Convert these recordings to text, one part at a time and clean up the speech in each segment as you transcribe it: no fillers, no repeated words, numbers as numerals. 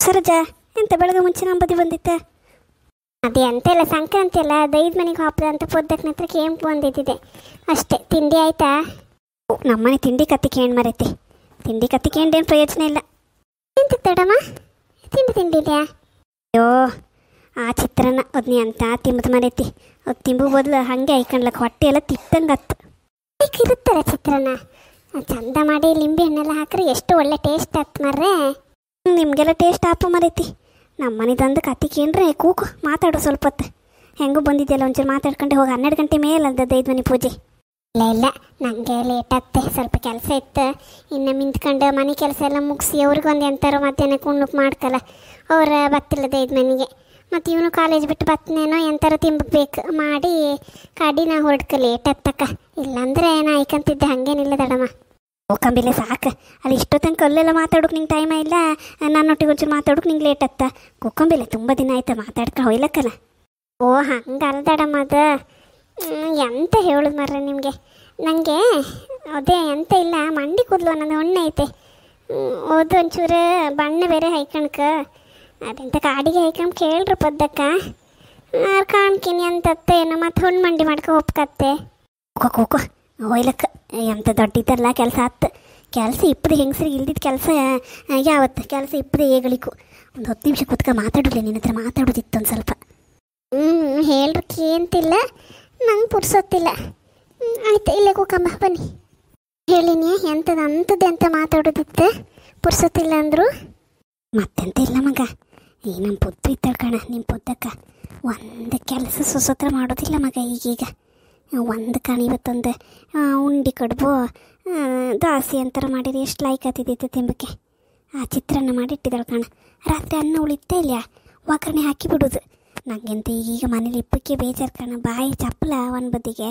ಸರೋಜಾ, ಎಂತ ಬೆಳಗ್ಗೆ ಮುಂಚೆ ನಂಬದಿ ಬಂದಿತ್ತೆ? ಅದೇ ಅಂತೆಲ್ಲ ಸಂಕ್ರಾಂತಿ ಅಲ್ಲ, ದೈದ ಮನೆಗೆ ಹಾಪದ ಅಂತ ಪೊದ್ದಕ್ಕೆ ಹತ್ರ ಕೆಂಪು ಬಂದಿದ್ದಿದೆ ಅಷ್ಟೇ. ತಿಂಡಿ ಆಯ್ತಾ? ನಮ್ಮನೆ ತಿಂಡಿ ಕತ್ತಿ ಕೇಣ್ ಮರೈತಿ. ತಿಂಡಿ ಕತ್ತಿ ಕೇಂಡೇನು ಪ್ರಯೋಜನ ಇಲ್ಲ. ಎಂತ ತಡಮ್ಮ, ತಿಂಡಿದ್ಯಾ? ಅಯ್ಯೋ, ಆ ಚಿತ್ರಾನ್ನ ಅದ್ನಿ ಅಂತ ತಿಂಬದ ಮರೈತಿ. ಅದು ತಿಂಬು ಬದಲು ಹಾಗೆ ಐಕಣ್ಲಕ್ಕ ಹೊಟ್ಟೆ ಎಲ್ಲ ತಿಟ್ಟಂಗೆ ಹತ್ತು. ಇರುತ್ತಲ್ಲ ಚಿತ್ರಾನ್ನ, ಚಂದ ಮಾಡಿ ಲಿಂಬೆ ಹಣ್ಣೆಲ್ಲ ಹಾಕ್ರೆ ಎಷ್ಟು ಒಳ್ಳೆ ಟೇಸ್ಟ್ ಆಯ್ತು ಮರ್ರೆ. ನಿಮಗೆಲ್ಲ ಟೇಸ್ಟ್ ಆಪ ಮರೈತಿ. ನಮ್ಮನೆ ತಂದು ಕತ್ತಿ ಕೇಂಡ್ರೆ ಕೂಕು ಮಾತಾಡು ಸ್ವಲ್ಪ ಹೊತ್ತು. ಹೆಂಗೂ ಬಂದಿದ್ದೆಲ್ಲ ಒಂಚೂರು ಮಾತಾಡ್ಕೊಂಡೆ ಹೋಗಿ. 12 ಗಂಟೆ ಮೇಲೆ ಅಲ್ದ ದೈದ ಮನೆ ಪೂಜೆ. ಇಲ್ಲ ನನಗೆ ಲೇಟ್ ಆಗ್ತೆ, ಸ್ವಲ್ಪ ಕೆಲಸ ಇತ್ತು. ಇನ್ನು ಮಿಂತ್ಕೊಂಡು ಮನೆ ಕೆಲಸ ಎಲ್ಲ ಮುಗಿಸಿ ಅವ್ರಿಗೊಂದು ಎಂತಾರು ಮಧ್ಯಾಹ್ನಕ್ಕೆ ಉಣ್ಣುಕ್ ಮಾಡ್ಕಲ್ಲ. ಅವ್ರು ಬತ್ತಿಲ್ಲ ದೈದ ಮನೆಗೆ. ಮತ್ತು ಇವನು ಕಾಲೇಜ್ ಬಿಟ್ಟು ಬತ್ತನೇನೋ ಎಂತಾರು ತಿಂಬಬೇಕು ಮಾಡಿ ಕಾಡಿನ ಹೊರಡ್ಕ ಲೇಟ್ ಆಗ್ತಕ್ಕ. ಇಲ್ಲಾಂದ್ರೆ ನಾ ಐಕಂತಿದ್ದೆ, ಹಂಗೇನಿಲ್ಲ ದಡಮ್ಮ. ಹೋಗಂಬಿಲ್ಲ ಸಾಕು. ಅಲ್ಲಿ ಇಷ್ಟೋ ತನಕ ಅಲ್ಲೆಲ್ಲ ಮಾತಾಡೋಕೆ ನಿಂಗೆ ಟೈಮ ಇಲ್ಲ. ನನ್ನೊಟ್ಟಿಗೆ ಒಂಚೂರು ಮಾತಾಡೋಕೆ ನಿಂಗೆ ಲೇಟ್ ಆಗ್ತಾ. ಕುಕ್ಕಂಬಿಲ್ಲ, ತುಂಬ ದಿನ ಆಯ್ತಾ ಮಾತಾಡ್ಕೊಂಡು ಹೋಯ್ಲಕ್ಕಲ್ಲ. ಓ ಹಂಗಲ್ಲ ದಡಮ್ಮ, ಅದು ಎಂತ ಹೇಳುದು ಮರ್ರೆ ನಿಮಗೆ. ನನಗೆ ಅದೇ ಎಂತ ಇಲ್ಲ, ಮಂಡಿ ಕೂದಲು ಅನ್ನೋದು ಹೊಣ್ಣೆ ಐತೆ. ಅದು ಒಂಚೂರು ಬಣ್ಣ ಬೇರೆ ಹೈಕಣ್ಕ. ಅದೆಂತ ಕಾಡಿಗೆ ಹೈಕಂಡು ಕೇಳ್ರಿ ಪದ್ದಕ್ಕ ಕಾಣ್ಕಿನಿ ಅಂತತ್ತೆ ಏನೋ. ಮತ್ತು ಹೊಣ್ಣು ಮಂಡಿ ಮಾಡ್ಕೊ ಒಪ್ಕತ್ತೆ. ಕೂಕೋ ಹೋಯ್ಲಕ್ಕ. ಎಂತ ದೊಡ್ಡಿದ್ದಲ್ಲ ಕೆಲಸ ಆತು. ಕೆಲಸ ಇಪ್ಪದೆ ಹೆಂಗಸ್ರಿಗೆ ಇಲ್ದಿದ್ದು ಕೆಲಸ ಯಾವತ್ತು? ಕೆಲಸ ಇಪ್ಪದೆ ಏಗಳಿಕು. ಒಂದು 10 ನಿಮಿಷ ಕೂತ್ಕ ಮಾತಾಡೋಲ್ಲ, ನಿನ್ನ ಹತ್ರ ಮಾತಾಡೋದಿತ್ತು ಒಂದು ಸ್ವಲ್ಪ. ಹೇಳ್ರಕ್ಕೆ ಅಂತಿಲ್ಲ, ನಂಗೆ ಪುರ್ಸೊತ್ತಿಲ್ಲ. ಆಯ್ತು, ಇಲ್ಲೇ ಕೂಕಂಬ ಬನ್ನಿ. ಹೇಳಿನಿ ಎಂಥದ್ದು ಅಂಥದ್ದು ಎಂತ ಮಾತಾಡೋದಿತ್ತು, ಪುರ್ಸೊತ್ತಿಲ್ಲ ಅಂದರು. ಮತ್ತೆಂತ ಇಲ್ಲ ಮಗ, ಈ ನಮ್ಮ ಪುತ್ತು ಇದ್ದಾಳೆ ಕಣ. ನಿಮ್ಮ ಪುದ್ದಕ್ಕ ಒಂದು ಕೆಲಸ ಸುಸತ್ರ ಮಾಡೋದಿಲ್ಲ ಮಗ. ಈಗೀಗ ಒಂದು ಕಣ ಇವತ್ತೊಂದು ಉಂಡಿ ಕಡುಬು ದಾಸಿ ಅಂತರ ಮಾಡಿರಿ ಎಷ್ಟು ಲೈಕ್ ಆತಿದ್ದಿತ್ತು ತಿಂಬಕ್ಕೆ. ಆ ಚಿತ್ರಾನ್ನ ಮಾಡಿ ಇಟ್ಟಿದ್ದಾಳೆ ಕಣ. ರಾತ್ರಿ ಅನ್ನ ಉಳಿತೇ ಇಲ್ಲ, ಒಗ್ಗರಣೆ ಹಾಕಿ ಬಿಡೋದು. ನನಗೆಂತ ಈಗೀಗ ಮನೇಲಿ ಇಪ್ಪಕ್ಕೆ ಬೇಜಾರು ಕಣ. ಬಾಯಿ ಚಪ್ಪಲ ಒಂದು ಬದಿಗೆ,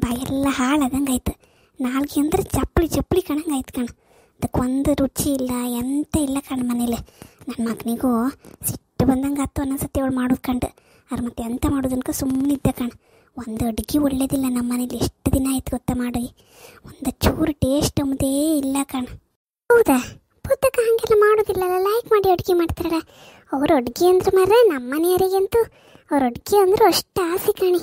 ಬಾಯೆಲ್ಲ ಹಾಳಾದಂಗೆ ಆಯ್ತು. ನಾಲ್ಗೆ ಅಂದ್ರೆ ಚಪ್ಪಲಿ ಕಣಂಗೆ ಆಯ್ತು ಕಣ. ಅದಕ್ಕೊಂದು ರುಚಿ ಇಲ್ಲ, ಎಂತ ಇಲ್ಲ ಕಣ ಮನೇಲಿ. ನನ್ನ ಮಗನಿಗೂ ಸಿಟ್ಟು ಬಂದಂಗೆ ಆಯ್ತು ಒಂದೊಂದ್ಸತಿ ಅವಳು ಮಾಡೋದು ಕಂಡು. ಅವ್ರು ಮತ್ತೆ ಎಂತ ಮಾಡೋದನ್ಕ ಸುಮ್ಮನಿದ್ದೆ ಕಣ. ಒಂದು ಅಡುಗೆ ಒಳ್ಳೇದಿಲ್ಲ ನಮ್ಮ ಮನೇಲಿ. ಎಷ್ಟು ದಿನ ಆಯ್ತು ಗೊತ್ತಾ ಮಾಡಿ, ಒಂದು ಚೂರು ಟೇಸ್ಟ್ ಅಂಬುದೇ ಇಲ್ಲ ಕಣ. ಹೌದಾ? ಪುಸ್ತಕ ಹಾಗೆಲ್ಲ ಮಾಡೋದಿಲ್ಲಲ್ಲ, ಲೈಕ್ ಮಾಡಿ ಅಡುಗೆ ಮಾಡ್ತಾರಲ್ಲ ಅವರು. ಅಡುಗೆ ಅಂದ್ರೆ ಮರ ನಮ್ಮ ಮನೆಯವರಿಗಂತೂ ಅವ್ರ ಅಡುಗೆ ಅಂದರೂ ಅಷ್ಟು ಆಸೆ ಕಾಣಿ.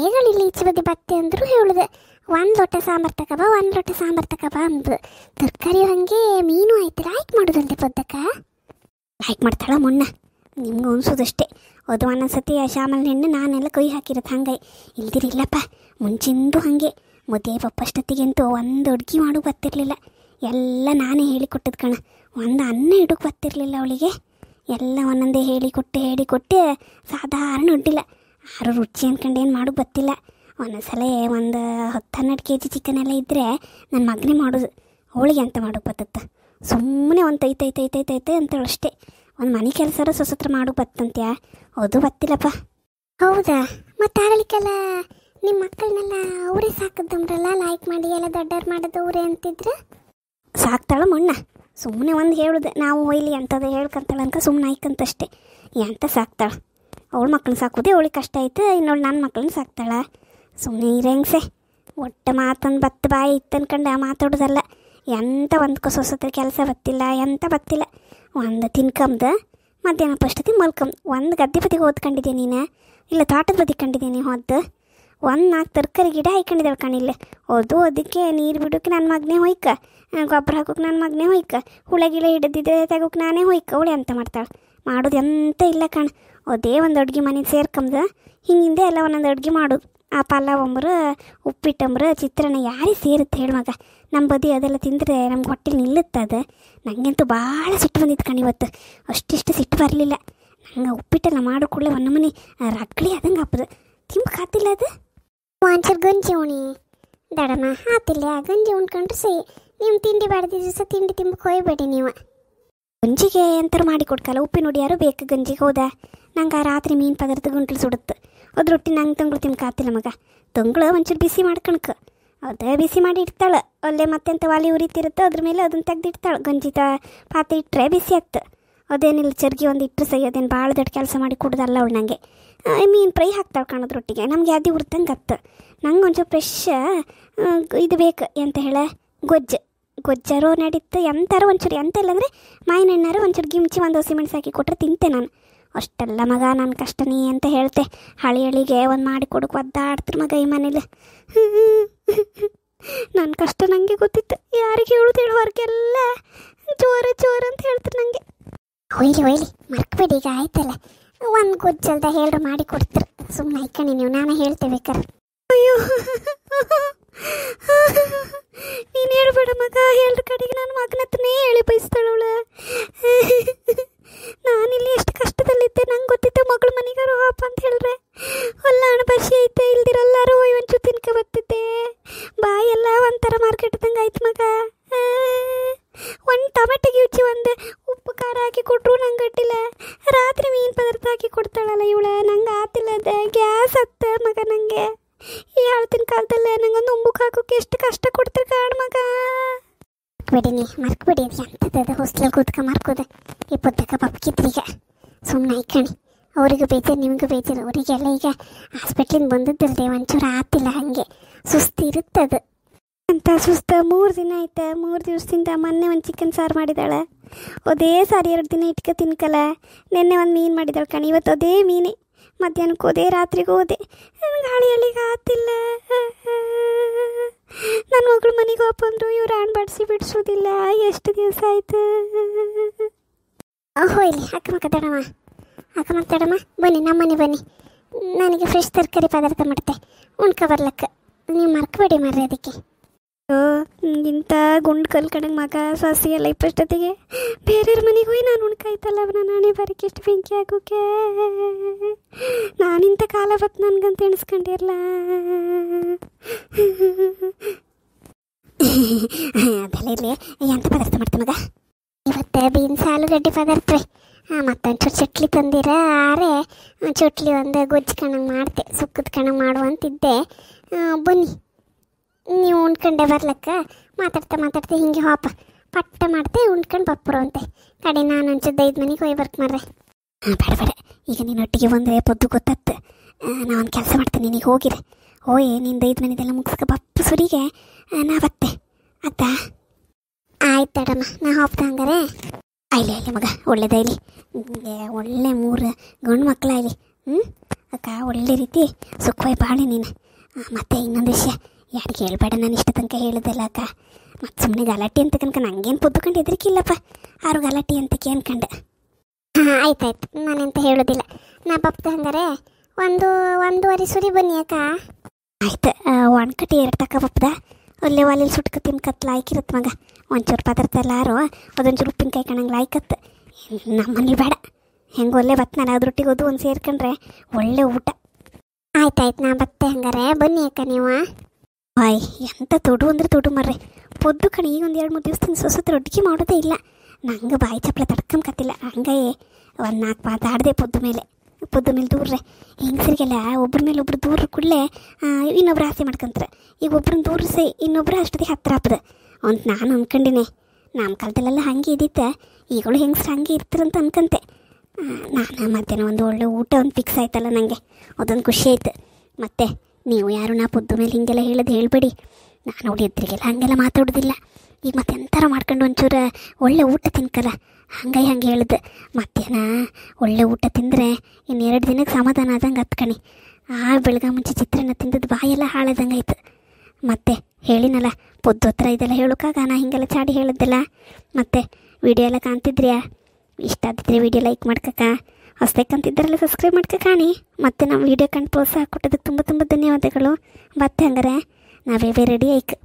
ಏಗಳಿಲ್ಲ ಈಚೆ ಬದಿ ಬತ್ತೆ ಅಂದರೂ ಹೇಳುದೆ, 1 ಲೋಟ ಸಾಂಬಾರು ತಕಬ, 1 ಲೋಟ ಸಾಂಬಾರು ತಕಬ ಅಂದು. ತರಕಾರಿ ಹಾಗೆ ಮೀನು ಆಯ್ತು, ಲೈಕ್ ಮಾಡೋದಂತೆ ಪದ್ದಕ್ಕ. ಲೈಕ್ ಮಾಡ್ತಾಳ ಮುನ್ನ, ನಿಮ್ಗೆ ಅನ್ಸೋದಷ್ಟೇ. ಅದು ಒಂದೊಂದ್ಸತಿ ಶ್ಯಾಮಲ್ ಹೆಣ್ಣು ನಾನೆಲ್ಲ ಕೈ ಹಾಕಿರೋದು ಹಂಗೆ. ಇಲ್ದಿರಿಲ್ಲಪ್ಪ, ಮುಂಚಿಂದು ಹಾಗೆ. ಮುದ್ದೆ ಪಪ್ಪಷ್ಟೊತ್ತಿಗಂತೂ ಒಂದು ಅಡುಗೆ ಮಾಡೋಕೆ ಬರ್ತಿರ್ಲಿಲ್ಲ. ಎಲ್ಲ ನಾನೇ ಹೇಳಿಕೊಟ್ಟದ್ದು ಕಣ. ಒಂದು ಅನ್ನ ಇಡೋಕೆ ಬರ್ತಿರ್ಲಿಲ್ಲ ಅವಳಿಗೆ. ಎಲ್ಲ ಒಂದೊಂದೇ ಹೇಳಿಕೊಟ್ಟೆ ಸಾಧಾರಣ ಅಡ್ಡಿಲ್ಲ. ಆರು ರುಚಿ ಅಂದ್ಕೊಂಡು ಏನು ಮಾಡೋಕೆ ಬರ್ತಿಲ್ಲ. ಒಂದೊಂದ್ಸಲ ಒಂದು 10-12 kg ಚಿಕನ್ ಎಲ್ಲ ಇದ್ದರೆ ನನ್ನ ಮಗನೇ ಮಾಡೋದು. ಅವಳಿಗೆ ಅಂತ ಮಾಡೋಕೆ ಬರ್ತತ್ತ. ಸುಮ್ಮನೆ ಒಂದು ತೈತೆ ಅಂತೇಳಿ ಅಷ್ಟೇ. ಒಂದು ಮನೆ ಕೆಲಸ ಸ್ವಸತ್ರ ಮಾಡೋಕೆ ಬರ್ತಂತ್ಯಾ, ಅದು ಬರ್ತಿಲ್ಲಪ್ಪ. ಹೌದಾ? ಮತ್ತು ಆಗಳಿಗೆಲ್ಲ ನಿಮ್ಮ ಮಕ್ಕಳನ್ನೆಲ್ಲ ಅವರೇ ಸಾಕಿದ್ದಂಬ್ರಲ್ಲ, ಲೈಕ್ ಮಾಡಿ ಎಲ್ಲ ದೊಡ್ಡವ್ರು ಮಾಡೋದು ಅವರೇ ಅಂತಿದ್ರೆ. ಸಾಕ್ತಾಳ ಮಣ್ಣ, ಸುಮ್ಮನೆ ಒಂದು ಹೇಳುದು ನಾವು ಇಲ್ಲಿ ಎಂಥದ್ದು ಹೇಳ್ಕೊಂತಾಳೆ ಅನ್ಕ ಸುಮ್ಮನೆ ಆಯ್ಕಂತಷ್ಟೇ. ಎಂತ ಸಾಕ್ತಾಳ ಅವಳ ಮಕ್ಕಳನ್ನ ಸಾಕೋದೇ ಅವಳಿಗೆ ಕಷ್ಟ ಐತೆ. ಇನ್ನೊಳು ನನ್ನ ಮಕ್ಕಳನ್ನ ಸಾಕ್ತಾಳ. ಸುಮ್ಮನೆ ಇರಂಗ್ಸೆ ಒಟ್ಟು ಮಾತಂದು ಬತ್ತು ಬಾಯಿ ಇತ್ತನ್ಕಂಡು ಮಾತಾಡೋದಲ್ಲ. ಎಂತ ಒಂದು ಸೊಸತ್ರ ಕೆಲಸ ಬತ್ತಿಲ್ಲ, ಎಂತ ಬತ್ತಿಲ್ಲ. ಒಂದು ತಿನ್ಕಂದು ಮಧ್ಯಾಹ್ನ ಪಷ್ಟತಿ ಮಲ್ಕಂದು. ಒಂದು ಗದ್ದೆ ಬದಿಗೆ ಓದ್ಕೊಂಡಿದ್ದೆ ನೀನು, ಇಲ್ಲ ತೋಟದ ಬದಿಗೆ ಕಂಡಿದ್ದೀನಿ ಹೊದ್ದು. 1-4 ತರಕಾರಿ ಗಿಡ ಹಾಕೊಂಡಿದ್ದಾಳೆ ಕಣಿಲ್ಲ. ಅದಕ್ಕೆ ನೀರು ಬಿಡೋಕೆ ನನ್ನ ಮಗನೇ ಹೊಯ್ಕ, ಗೊಬ್ಬರ ಹಾಕೋಕೆ ನನ್ನ ಮಗನೇ ಹೊಯ್ಕ, ಹುಳ ಗಿಳ ಹಿಡಿದಿದ್ರೆ ತೆಗೋಕೆ ನಾನೇ ಹೊಯ್ಕ. ಅವಳೆ ಅಂತ ಮಾಡ್ತಾಳೆ. ಮಾಡೋದು ಎಂತ ಇಲ್ಲ ಕಣ. ಅದೇ ಒಂದು ಅಡುಗೆ ಮನೆಗೆ ಸೇರ್ಕಂದು ಹಿಂಗಿಂದೆ ಎಲ್ಲ ಒಂದೊಂದು ಅಡುಗೆ ಮಾಡೋದು. ಆ ಪಲಾವ್ ಅಂಬ್ರು, ಉಪ್ಪಿಟ್ಟಂಬ್ರು, ಚಿತ್ರಾನ್ನ ಯಾರಿಗೆ ಸೇರುತ್ತೆ ಹೇಳು ಮಗ. ನಮ್ಮ ಬದಿ ಅದೆಲ್ಲ ತಿಂದರೆ ನಮ್ಗೆ ಹೊಟ್ಟೆಲಿ ನಿಲ್ಲುತ್ತೆ ಅದು. ನನಗಂತೂ ಭಾಳ ಸಿಟ್ಟು ಬಂದಿತ್ತು ಕಣ ಇವತ್ತು. ಅಷ್ಟಿಷ್ಟು ಸಿಟ್ಟು ಬರಲಿಲ್ಲ ನಂಗೆ. ಉಪ್ಪಿಟ್ಟೆಲ್ಲ ಮಾಡೋ ಕೂಡಲೇ ಒಂದು ಮನೆ ರಗ್ಳಿ ಅದಂಗೆ ಹಾಪದು. ತಿಂಬಕ್ಕಾತಿಲ್ಲ ಅದು. ಒಂಚೂರು ಗಂಜಿ ಉಣಿ ದಡಮ್ಮ, ಆತಿಲ್ಲ ಗಂಜಿ ಉಣ್ಕೊಂಡ್ರೆ ಸರಿ. ನೀವು ತಿಂಡಿ ಬಾಡ್ದ ದಿವಸ ತಿಂಡಿ ತಿಂಬಕ್ಕೆ ಹೋಯ್ಬೇಡಿ ನೀವು. ಗಂಜಿಗೆ ಎಂಥರು ಮಾಡಿ ಕೊಡ್ಕಲ್ಲ, ಉಪ್ಪಿನ ಹುಡಿಯಾರು ಬೇಕು ಗಂಜಿಗೆ. ಹೌದಾ? ನಂಗೆ ಆ ರಾತ್ರಿ ಮೀನು ಪದಾರ್ಥ ಗಂಟ್ಲು ಸುಡುತ್ತೆ. ಅದು ರೊಟ್ಟಿ ನಂಗೆ ತಂಗಳು ತಿನ್ಕಾತಿಲ್ಲ ಮಗ. ತಂಗಳು ಒಂಚೂರು ಬಿಸಿ ಮಾಡ್ಕಣಕ್ಕೆ ಅದೇ ಬಿಸಿ ಮಾಡಿ ಇಡ್ತಾಳೆ. ಅಲ್ಲೇ ಮತ್ತೆಂತ ಒಲೆ ಉರಿತಿರುತ್ತೆ, ಅದ್ರ ಮೇಲೆ ಅದನ್ನು ತೆಗ್ದಿಡ್ತಾಳೆ. ಗಂಜಿ ಪಾತ್ರೆ ಇಟ್ಟರೆ ಬಿಸಿ ಆಗ್ತದೆ. ಅದೇನಿಲ್ಲ, ಚರ್ಗಿ ಒಂದು ಇಟ್ಟರೆ ಸೈ. ಅದೇನು ಭಾಳ ದೊಡ್ಡ ಕೆಲಸ ಮಾಡಿ ಕೊಡೋದಲ್ಲ ಅವಳು ನನಗೆ. ಮೀನು ಫ್ರೈ ಹಾಕ್ತಾಳೆ ಕಾಣೋದು ರೊಟ್ಟಿಗೆ. ನಮಗೆ ಅದೇ ಉರ್ತಂಗೆ ಅತ್ತ. ನಂಗೆ ಒಂಚೂರು ಫ್ರೆಶ್ ಇದು ಬೇಕು. ಎಂತ ಹೇಳ, ಗೊಜ್ಜು ಗೊಜ್ಜಾರೋ ನಡೀತು, ಎಂತಾರೋ ಒಂಚೂರು ಎಂತ ಇಲ್ಲಾಂದರೆ ಮಾವಿನ ಹಣ್ಣಾರು ಒಂಚೂರು ಗಿಮ್ಚಿ ಒಂದು ಹಸಿ ಮೆಣಸು ಹಾಕಿ ಕೊಟ್ಟರೆ ತಿಂತೆ ನಾನು. ಅಷ್ಟೆಲ್ಲ ಮಗ ನನ್ನ ಕಷ್ಟ ನೀ ಅಂತ ಹೇಳ್ತೆ. ಹಳಿಗೆ ಒಂದು ಮಾಡಿ ಕೊಡಕ್ಕೆ ಒದ್ದಾಡ್ತಿರು ಮಗ ಈ ಮನೇಲಿ. ನನ್ನ ಕಷ್ಟ ನನಗೆ ಗೊತ್ತಿತ್ತು, ಯಾರಿಗೆ ಹೇಳೋದು ಹೇಳು, ಹೊರಗೆಲ್ಲ ಜೋರ ಅಂತ ಹೇಳ್ತಾರೆ ನನಗೆ. ಒಯ್ಲಿ ಮರ್ಕಬೇಡಿ, ಈಗ ಆಯ್ತಲ್ಲ, ಒಂದು ಗೊಜ್ಜಲ್ದ ಹೇಳ್ರು ಮಾಡಿ ಕೊಡ್ತೀರ, ಸುಮ್ಮನೆ ಐಕಣಿ ನೀವು, ನಾನು ಹೇಳ್ತೇವೆ ಕರ್. ಅಯ್ಯೋ ನೀನು ಹೇಳ್ಬೇಡ ಮಗ, ಹೇಳ್ರ ಕಡೆಗೆ ನನ್ನ ಮಗನ ಹತ್ರನೇ ಹೇಳಿ ಬಯಸ್ತಾಳವಳು. ನಾನಿಲ್ಲಿ ಎಷ್ಟು ಕಷ್ಟದಲ್ಲಿದ್ದೆ, ನಂಗೆ ಗೊತ್ತಿದ್ದೆ ಮಗಳು ಮನೆಗಾರು ಹೋಪ ಅಂತ ಹೇಳಿದ್ರೆ ಹೊಲ್ಲ ಹಣ ಬಸಿ ಐತೆ, ಇಲ್ದಿರಲ್ಲಾರು ಒಂಚೂರು ತಿನ್ಕ ಬರ್ತಿದ್ದೆ. ಬಾಯೆಲ್ಲ ಒಂಥರ ಮಾರ್ಕೆಟ್ದಂಗೆ ಆಯ್ತು ಮಗ. ಒಂದು ಟೊಮೆಟೊಗೆ ಉಚ್ಚಿ ಒಂದು ಉಪ್ಪು ಖಾರ ಹಾಕಿ ಕೊಟ್ಟರು ನಂಗೆ ಗಟ್ಟಿಲ್ಲ. ರಾತ್ರಿ ಮೀನು ಪದಾರ್ಥ ಹಾಕಿ ಕೊಡ್ತಾಳಲ್ಲ ಇವಳು, ನಂಗೆ ಆತಿಲ್ಲ, ಅದೇ ಗ್ಯಾಸ್ ಹತ್ತ ಮಗ ನನಗೆ. ಈ ಹೇಳ್ತಿನ ಕಾಲದಲ್ಲೇ ನಂಗೊಂದು ಉಂಬುಕ್ ಹಾಕೋಕೆ ಎಷ್ಟು ಕಷ್ಟ ಕೊಡ್ತಾರೆ ಕಾಡು ಮಗ. ಮರ್ಕಬೇಡಿ ಎಂಥದ್ದು ಹೊಸ್ಲಲ್ಲಿ ಕೂತ್ಕ ಮರ್ಕೋದೆ ಈ ಪುಸ್ತಕ ಪಪ್ಕಿತ್ರೀಗ ಸುಮ್ಮನೆ ಐಕಣಿ. ಅವರಿಗೂ ಬೇಜಾರು ನಿಮಗೂ ಬೇಜಾರು, ಅವರಿಗೆಲ್ಲ ಈಗ ಹಾಸ್ಪಿಟ್ಲಿಂದ ಬಂದದ್ದಿಲ್ದೆ ಒಂಚೂರು ಆತಿಲ್ಲ, ಹಾಗೆ ಸುಸ್ತಿರುತ್ತದು ಅಂತ. ಸುಸ್ತ 3 ದಿನ ಆಯ್ತು, 3 ದಿವಸದಿಂದ ಮೊನ್ನೆ ಒಂದು ಚಿಕನ್ ಸಾರು ಮಾಡಿದಾಳೆ, ಅದೇ ಸಾರು 2 ದಿನ ಇಟ್ಕೊ ತಿನ್ಕಲ್ಲ. ನಿನ್ನೆ ಒಂದು ಮೀನು ಮಾಡಿದಾಳೆ ಕಣಿ, ಇವತ್ತು ಅದೇ ಮೀನೇ, ಮಧ್ಯಾಹ್ನಕ್ಕೆ ಹೋದೆ ರಾತ್ರಿಗೆ ಹೋದೆ, ನನಗೆ ಹಳಿಯಲ್ಲಿಗೆ ಆತಿಲ್ಲ. ನನ್ನ ಮಗಳು ಮನೆಗೆ ಹೋಗ್ಬಂದ್ರು, ಇವ್ರು ಹಣ್ಣು ಬಡಿಸಿ ಬಿಡಿಸೋದಿಲ್ಲ. ಎಷ್ಟು ದಿವಸ ಆಯ್ತು. ಹೋಯ್ಲಿ ಅಕ್ಕ ಮಾತಾಡಮ್ಮ ಬನ್ನಿ, ನಮ್ಮನೆ ಬನ್ನಿ, ನನಗೆ ಫ್ರೆಶ್ ತರಕಾರಿ ಪದಾರ್ಥ ಮಾಡ್ತೆ ಉಣ್ಕ ಬರ್ಲಕ್ಕ, ನೀವು ಮರ್ಕಬೇಡಿ ಮರ್ರಿ ಅದಕ್ಕೆ. ಇಂಥ ಗುಂಡು ಕಲ್ಕಣಂಗೆ ಮಗ ಸಸಿ ಎಲ್ಲ ಇಪ್ಪಷ್ಟೊತ್ತಿಗೆ ಬೇರೆಯವ್ರ ಮನೆಗೆ ಹೋಗಿ ನಾನು ಉಣ್ಕಾಯ್ತಲ್ಲ, ನಾನು ಹಣೆ ಬರಕ್ಕೆ ಎಷ್ಟು ಬೆಂಕಿ ಆಗೋಕೆ. ನಾನಿಂಥ ಕಾಲ ಬತ್ತು ನನಗಂತ ಎಣಿಸ್ಕೊಂಡಿರಲ್ಲ. ಅದೆಲ್ಲ ಇರಲಿ, ಎಂಥ ಪದಾರ್ಥ ಮಾಡ್ತೆ ಮಗ? ಇವತ್ತು ಬೀನ್ಸ್ ಆಲೂಗಡ್ಡೆ ಪದಾರ್ಥ ರೀ, ಮತ್ತೊಂಚೂರು ಚಟ್ಲಿ ತಂದಿರ, ಆರೆ ಚಟ್ಲಿ ಒಂದು ಗೊಜ್ಜು ಕಣಂಗೆ ಮಾಡ್ತೆ, ಸುಕ್ಕದ ಕಣಂಗೆ ಮಾಡುವಂತಿದ್ದೆ. ಬನ್ನಿ ನೀವು ಉಣ್ಕೊಂಡೆ ಬರ್ಲಕ್ಕ, ಮಾತಾಡ್ತಾ ಹಿಂಗೆ ಹೋಪ ಪಟ್ಟ ಮಾಡ್ತೆ, ಉಣ್ಕೊಂಡು ಬಪ್ಪರು ಅಂತೆ ಕಡೆ. ನಾನು ಒಂಚೂರು 5 ಮನೆಗೆ ಹೋಗಿ ಬರ್ಕ ಮಾರ್ರೆ. ಬೇಡ, ಈಗ ನೀನು ಒಟ್ಟಿಗೆ ಬಂದರೆ ಪೊದ್ದು ಗೊತ್ತತ್ತು. ನಾ ಒಂದು ಕೆಲಸ ಮಾಡ್ತೇನೆ, ನಿನಗೆ ಹೋಗಿ ನಿಂದು 5 ಮನೆದೆಲ್ಲ ಮುಗಿಸ್ಕ ಬಪ್ಪು ಸುರಿಗೆ ನಾ ಬತ್ತೆ ಅತ್ತಾ. ಆಯ್ತಡಮ್ಮ, ನಾ ಹೋಗ್ತಾ ಹಂಗಾರೆ. ಆಯ್ಲಿ ಮಗ, ಒಳ್ಳೇದಾಯ್ಲಿ, ಒಳ್ಳೆ 3 ಗಂಡು ಮಕ್ಕಳಾಯ್ಲಿ. ಅಕ್ಕ ಒಳ್ಳೆ ರೀತಿ ಸುಖವಾಗಿ ಬಾಳೆ ನೀನು. ಮತ್ತೆ ಇನ್ನೊಂದು ವಿಷಯ, ಯಾರಿಗೆ ಹೇಳ್ಬೇಡ, ನಾನು ಇಷ್ಟ ತನಕ ಹೇಳಿದೆಲ್ಲ ಅಕ್ಕ. ಮತ್ತು ಸುಮ್ಮನೆ ಗಲಾಟೆ ಅಂತ ಕನ್ಕ ನಂಗೇನು ಪೊದ್ದುಕೊಂಡು ಹೆದರಿಕಿಲ್ಲಪ್ಪ, ಯಾರು ಗಲಾಟೆ ಅಂತಕ್ಕೆ ಅನ್ಕಂಡೆ. ಆಯ್ತಾಯ್ತು, ನಾನೆಂತ ಹೇಳೋದಿಲ್ಲ, ನಾ ಬಪ್ತ ಹಂಗಾರೆ 1-1:30 ಸುರಿ ಬನ್ನಿ ಅಕ್ಕ. ಆಯ್ತು, ಒಣ್ಕಟ್ಟಿ 2 ತಕ ಬಪ್ಪದ, ಅಲ್ಲೇ ಒಲೆಯಲ್ಲಿ ಸುಟ್ಕ ತಿನ್ಕತ್ ಲಾಯ್ಕಿರತ್ತೆ ಮಗ. ಒಂಚೂರು ಪದಾರ್ಥ ಎಲ್ಲಾರು ಅದೊಂಚೂರು ಉಪ್ಪಿನಕಾಯಿ ಕಣಂಗೆ ಲಾಯ್ಕತ್ತು. ನಮ್ಮನೇಲಿ ಬೇಡ, ಹೆಂಗೆ ಒಳ್ಳೆ ಬತ್ತು ನಾನು ಅದ್ರೊಟ್ಟಿಗೆ ಓದು ಒಂದು ಸೇರ್ಕೊಂಡ್ರೆ ಒಳ್ಳೆ ಊಟ. ಆಯ್ತಾಯ್ತು, ನಾ ಬತ್ತೆ ಹಂಗಾರೆ, ಬನ್ನಿ ಅಕ್ಕ ನೀವು. ಆಯ್ ಎಂತ ತೊಡು ಅಂದ್ರೆ ತೊಡು ಮರ್ರಿ, ಪೊದ್ದು ಕಣಿ. ಈಗ ಒಂದು 2-3 ದಿವಸದಿಂದ ಸೊಸತ್ರ ಒಟ್ಟಿಗೆ ಮಾಡೋದೇ ಇಲ್ಲ, ನಂಗೆ ಬಾಯಿ ಚಪ್ಪಲ ತಡ್ಕೊಂಬಕತ್ತಿಲ್ಲ. ಹಂಗಾಗಿ 1-4 ಮಾತಾಡದೆ ಪೊದ್ದು ಮೇಲೆ ದೂರ್ರೆ. ಹೆಂಗಸರಿಗೆಲ್ಲ ಒಬ್ಬರ ಮೇಲೆ ಒಬ್ರು ದೂರ ಕೂಡಲೇ ಇನ್ನೊಬ್ರು ಆಸೆ ಮಾಡ್ಕೊಂತಾರೆ. ಈಗ ಒಬ್ರನ್ನ ದೂರಿಸಿ ಇನ್ನೊಬ್ರು ಅಷ್ಟೊತ್ತಿಗೆ ಹತ್ತಿರ ಹಾಪದ ಅಂತ ನಾನು ಅಂದ್ಕೊಂಡಿನಿ. ನಮ್ಮ ಕಾಲದಲ್ಲೆಲ್ಲ ಹಾಗೆ ಇದ್ದಿತ್ತೆ, ಈಗಳು ಹೆಂಗಸ್ರು ಹಂಗೆ ಇರ್ತಾರಂತ ಅನ್ಕಂತೆ ನಾನು. ಮಧ್ಯಾಹ್ನ ಒಂದು ಒಳ್ಳೆ ಊಟ ಒಂದು ಫಿಕ್ಸ್ ಆಯ್ತಲ್ಲ ನನಗೆ, ಅದೊಂದು ಖುಷಿ ಆಯ್ತು. ಮತ್ತು ನೀವು ಯಾರು ನಾ ಪೊದ್ದು ಮೇಲೆ ಹಿಂಗೆಲ್ಲ ಹೇಳೋದು ಹೇಳಬೇಡಿ, ನಾನು ನೋಡಿ ಎದುರಿಗೆಲ್ಲ ಹಾಗೆಲ್ಲ ಮಾತಾಡೋದಿಲ್ಲ. ಈಗ ಮತ್ತೆ ಎಂಥರ ಮಾಡ್ಕೊಂಡು ಒಂಚೂರು ಒಳ್ಳೆ ಊಟ ತಿನ್ಕಲ್ಲ, ಹಂಗೆ ಹೇಳಿದೆ. ಮಧ್ಯಾಹ್ನ ಒಳ್ಳೆ ಊಟ ತಿಂದರೆ ಇನ್ನು 2 ದಿನಕ್ಕೆ ಸಮಾಧಾನ ಆದಂಗೆ ಹತ್ಕಣಿ. ಬೆಳಗ್ಗೆ ಮುಂಚೆ ಚಿತ್ರಾನ್ನ ತಿಂದದ್ದು ಬಾಯೆಲ್ಲ ಹಾಳಾದಂಗೆ ಆಯ್ತು. ಮತ್ತೆ ಹೇಳಿನಲ್ಲ ಪೊದ್ದು ಹತ್ರ ಇದೆಲ್ಲ ಹೇಳೋಕ್ಕಾಗ ನಾ ಹಿಂಗೆಲ್ಲ ಚಾಡಿ ಹೇಳಿದ್ದೆಲ್ಲ. ಮತ್ತು ವಿಡಿಯೋ ಎಲ್ಲ ಕಾಣ್ತಿದ್ರಿಯಾ? ಇಷ್ಟ ಆಗಿದ್ರೆ ವಿಡಿಯೋ ಲೈಕ್ ಮಾಡ್ಕಕ್ಕ, ಹೊಸಬೇಕಂತಿದ್ದರೆಲ್ಲ ಸಬ್ಸ್ಕ್ರೈಬ್ ಮಾಡ್ಕ ಕಾಣಿ. ಮತ್ತು ನಮ್ಮ ವಿಡಿಯೋ ಕಂಡು ಪ್ರೋತ್ಸಾಹ ಕೊಟ್ಟದಕ್ಕೆ ತುಂಬ ಧನ್ಯವಾದಗಳು. ಮತ್ತೆ ಹಂಗಾರೆ ನಾವೇ ರೆಡಿ ಆಯ್ತು.